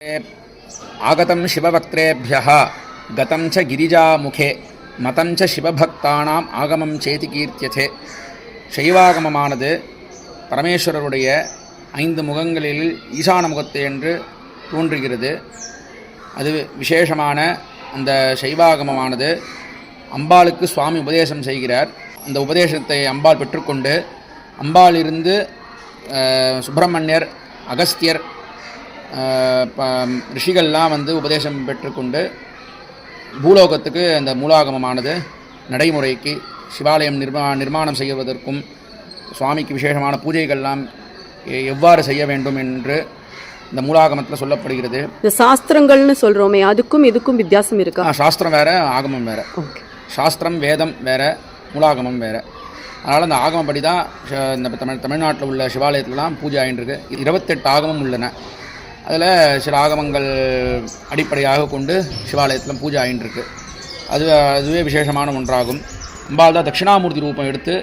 आगतं शिवभक्तेभ्यः गतं च गिरिजामुखे मतं च शिवभक्तानाम् ஆகமம் சேதி கீர்த்தியதே. சைவாகமமானது பரமேஸ்வரருடைய 5 முகங்களில் ஈசான முகத்தை என்று தோன்றுகிறது. அது விசேஷமான அந்த சைவாகமமானது அம்பாளுக்கு சுவாமி உபதேசம் செய்கிறார். அந்த உபதேசத்தை அம்பாள் பெற்றுக்கொண்டு அம்பாளிருந்து சுப்பிரமணியர், அகஸ்தியர், ரிஷிகள்லாம் உபதேசம் பெற்றுக்கொண்டு பூலோகத்துக்கு அந்த மூலாகமமானது நடைமுறைக்கு சிவாலயம் நிர்மாணம் செய்வதற்கும் சுவாமிக்கு விசேஷமான பூஜைகள்லாம் எவ்வாறு செய்ய வேண்டும் என்று இந்த மூலாகமத்தில் சொல்லப்படுகிறது. இந்த சாஸ்திரங்கள்னு சொல்கிறோமே, அதுக்கும் இதுக்கும் வித்தியாசம் இருக்கா? சாஸ்திரம் வேறு, ஆகமம் வேறு. சாஸ்திரம் வேதம் வேறு, மூலாகமம் வேறு. அதனால் அந்த ஆகமப்படி தான் இந்த தமிழ்நாட்டில் உள்ள சிவாலயத்திலலாம் பூஜை ஆகிட்டுருக்கு. 28 ஆகமம் உள்ளன. அதில் சில ஆகமங்கள் அடிப்படையாக கொண்டு சிவாலயத்தில் பூஜை ஆகிட்டுருக்கு. அதுவே விசேஷமான ஒன்றாகும். அம்பாள் தான் தட்சிணாமூர்த்தி ரூபம் எடுத்து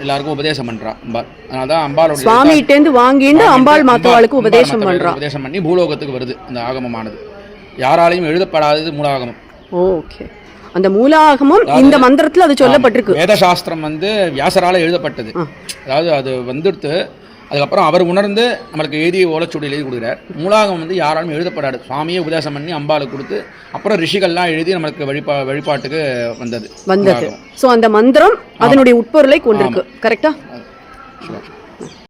எல்லாருக்கும் உபதேசம் பண்ணுறா அம்பாள். அதனால தான் அம்பாளோட சுவாமிகிட்டேருந்து வாங்கிட்டு அம்பாள் மாத்தவாளுக்கு உபதேசம் பண்ணி பூலோகத்துக்கு வருது. இந்த ஆகமமானது யாராலையும் எழுதப்படாதது மூலாகமம். ஓகே. அந்த மூலாகமம் இந்த மந்திரத்தில் அது சொல்லப்பட்டிருக்கு. வேதசாஸ்திரம் வியாசரால் எழுதப்பட்டது. அதாவது அது வந்துடுத்து அதுக்கப்புறம் அவர் உணர்ந்து நம்மளுக்கு ஓலைச்சுவடியில் எழுதி கொடுக்குறார். மூலாகம் யாராலும் எழுதப்படாது. சுவாமியை உபதேசம் பண்ணி அம்பாளுக்கு கொடுத்து அப்புறம் ரிஷிகள்லாம் எழுதி நம்மளுக்கு வழிபாட்டுக்கு வந்தது. ஸோ அந்த மந்திரம் அதனுடைய உட்பொருளை கொண்டிருக்கு. கரெக்டா?